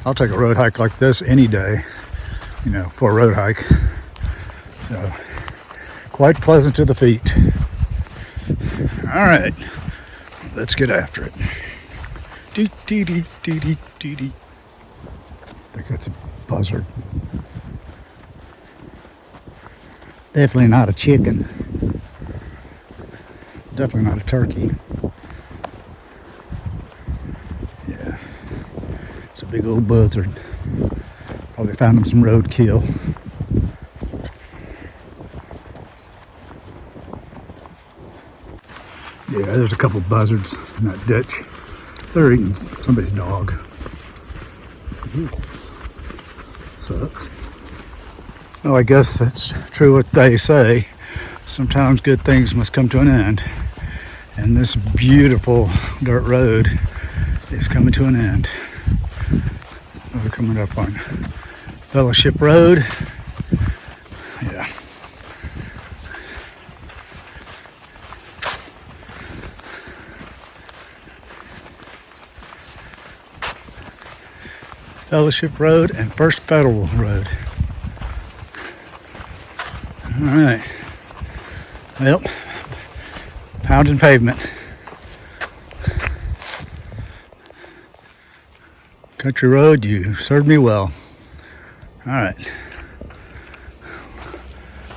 I'll take a road hike like this any day, you know, for a road hike. So, quite pleasant to the feet. All right, let's get after it. Dee dee dee dee dee dee dee. I think that's a buzzard. Definitely not a chicken. Definitely not a turkey. Yeah, it's a big old buzzard. Probably found him some roadkill. Yeah, there's a couple buzzards in that ditch. They're eating somebody's dog. Sucks. Well, I guess that's true what they say. Sometimes good things must come to an end. And this beautiful dirt road is coming to an end. So we're coming up on Fellowship Road. Yeah. Fellowship Road and First Federal Road. All right. Well, pounding pavement. Country road, you served me well. All right,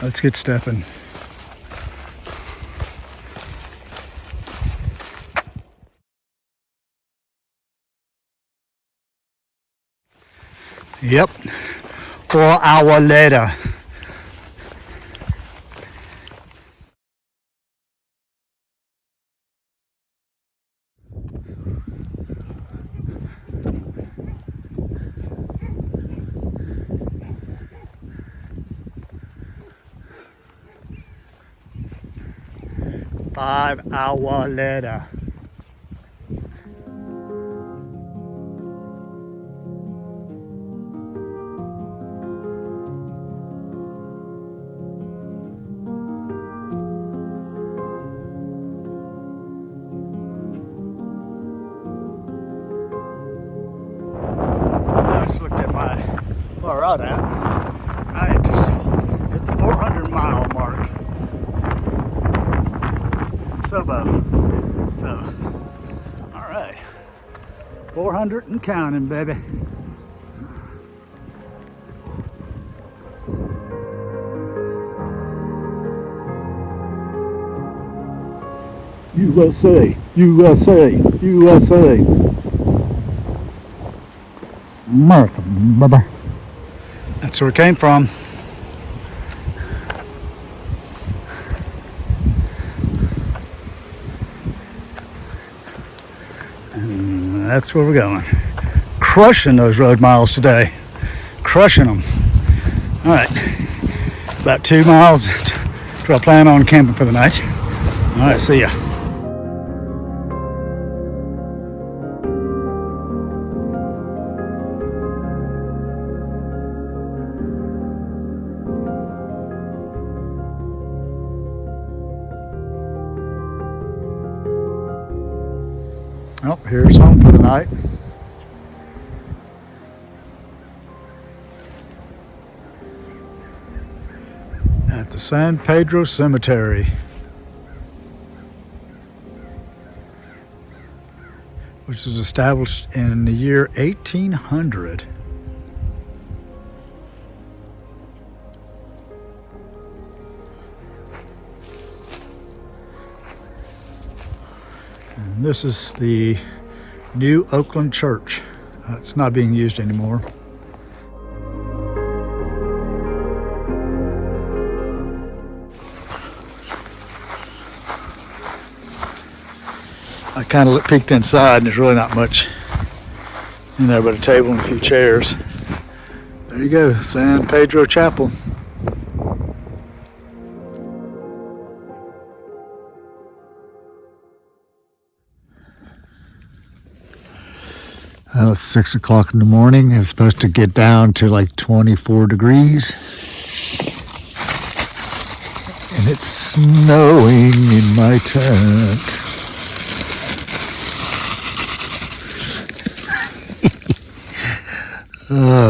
let's get stepping. Yep, 4 hours later. Five hours later. I just looked at my far out app. I just hit the 400-mile mark. So, all right, 400 and counting, baby. USA, USA, USA. America, baby. That's where it came from. And that's where we're going. Crushing those road miles today. Crushing them. All right, about 2 miles till I plan on camping for the night. All right, see ya. Oh, here's home for the night. At the San Pedro Cemetery, which was established in the year 1800. And this is the New Oakland Church. It's not being used anymore. I kind of peeked inside and there's really not much in there but a table and a few chairs. There you go, San Pedro Chapel. Well, it's 6 o'clock in the morning. It's supposed to get down to like 24 degrees. And it's snowing in my tent.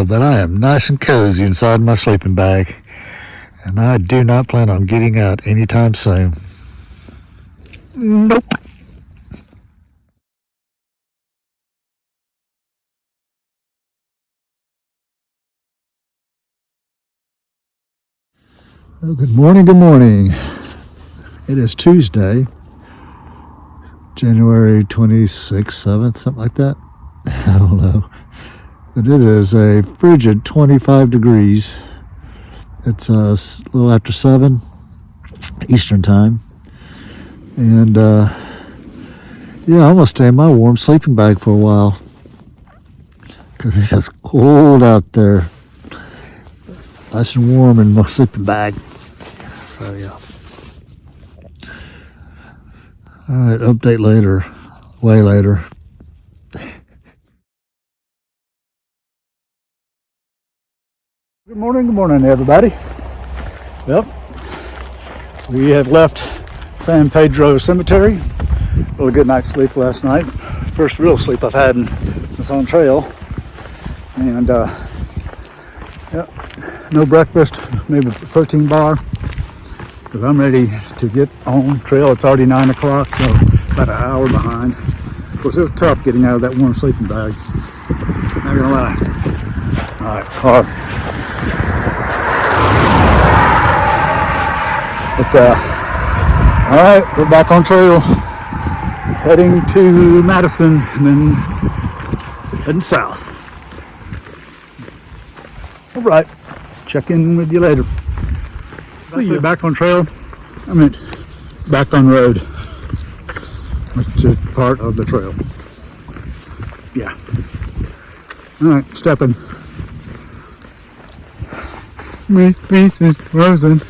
But I am nice and cozy inside my sleeping bag. And I do not plan on getting out anytime soon. Nope. Well, good morning, good morning. It is Tuesday, January 26th, 7th, something like that. I don't know. But it is a frigid 25 degrees. It's a little after 7 Eastern time. And yeah, I'm going to stay in my warm sleeping bag for a while. Because it is cold out there. Nice and warm in my sleeping bag. So yeah. All right, update later. Way later. Good morning, everybody. Well, we have left San Pedro Cemetery. Really good night's sleep last night. First real sleep I've had since on trail. And yeah, no breakfast, maybe a protein bar, because I'm ready to get on trail. It's already 9 o'clock, so about an hour behind. Of course, it was tough getting out of that warm sleeping bag. Not gonna lie. Alright, car. But alright, we're back on trail. Heading to Madison and then heading south. Alright, check in with you later. See you. Back on trail. I mean, back on road, which is part of the trail. Yeah. Alright, stepping. My face is frozen,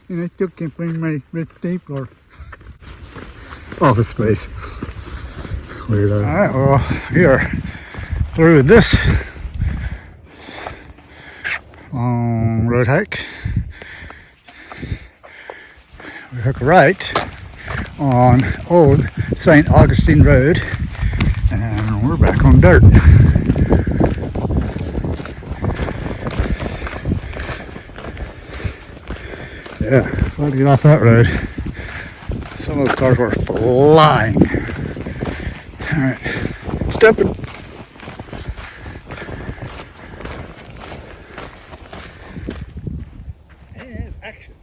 and I still can't find my red stapler. Office space. Weirdo. Alright, well, here through this long road hike. We hook a right on old St. Augustine Road, and we're back on dirt. Yeah, glad to get off that road. Some of those cars were flying. Alright, stepping. And action.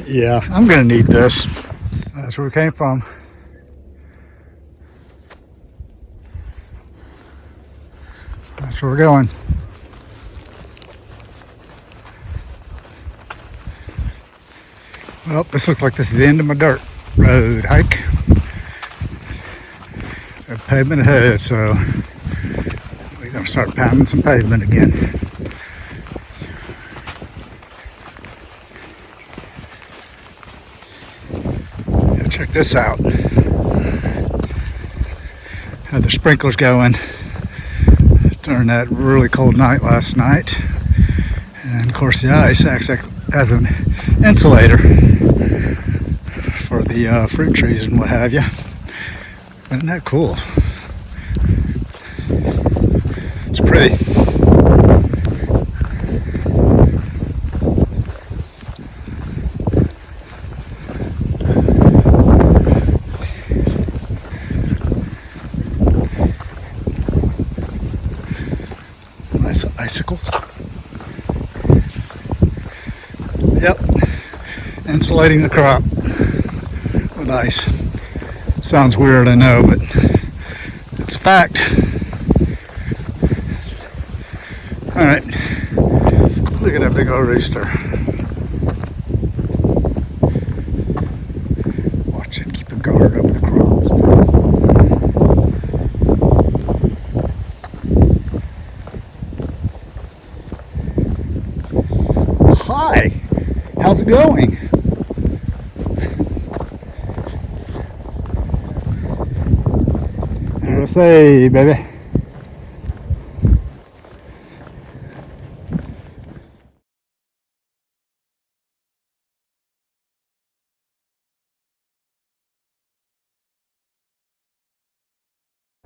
Yeah, I'm gonna need this. That's where we came from. That's where we're going. Well, this looks like this is the end of my dirt road hike. Got pavement ahead, so we're gonna start pounding some pavement again. Check this out. Had the sprinklers going during that really cold night last night. And of course the ice acts as an insulator for the fruit trees and what have you. Isn't that cool? It's pretty. Icicles. Yep, insulating the crop with ice. Sounds weird, I know, but it's a fact. All right, look at that big old rooster. Watch it keep a guard over the crops. Hi, how's it going? USA, baby.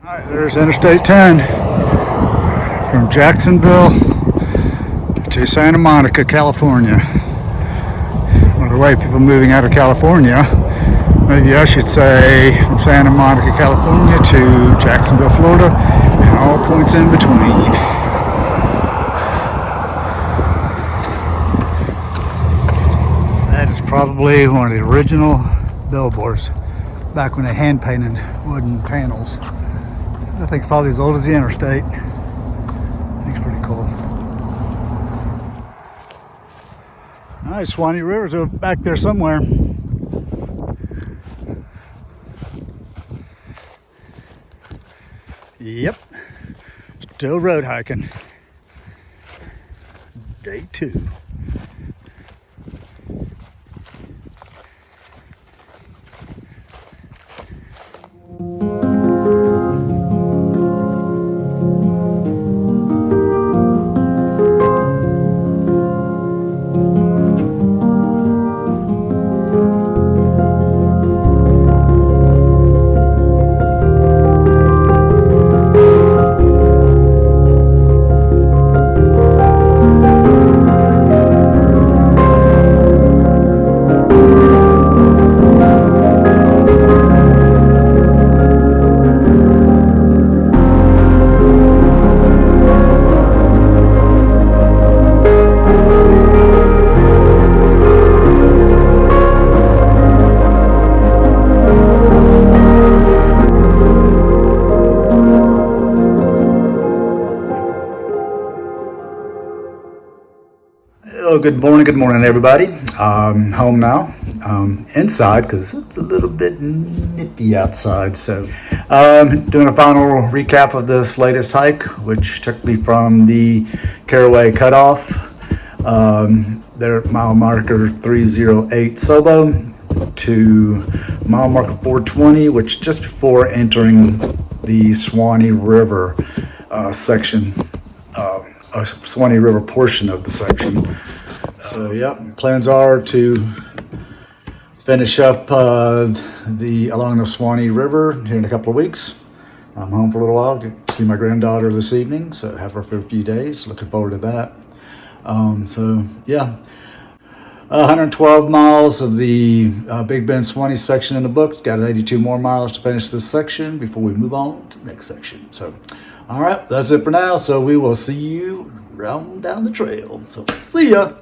All right, there's Interstate 10 from Jacksonville to Santa Monica, California. By the way, people moving out of California, maybe I should say from Santa Monica, California to Jacksonville, Florida, and all points in between. That is probably one of the original billboards back when they hand painted wooden panels. I think probably as old as the interstate. I think it's pretty cool. All right, Suwannee River's back there somewhere. Yep, still road hiking. Day 2. Oh, good morning, everybody. Home now, inside because it's a little bit nippy outside. So, doing a final recap of this latest hike, which took me from the Caraway Cutoff, there at mile marker 308 Sobo, to mile marker 420, which just before entering the Suwannee River section. Suwannee River portion of the section. So yeah, plans are to finish up along the Suwannee River here in a couple of weeks. I'm home for a little while. Get to see my granddaughter this evening, so have her for a few days. Looking forward to that. So yeah, 112 miles of the Big Bend Suwannee section in the book. Got 82 more miles to finish this section before we move on to the next section. So, all right, that's it for now. So we will see you round down the trail. So see ya.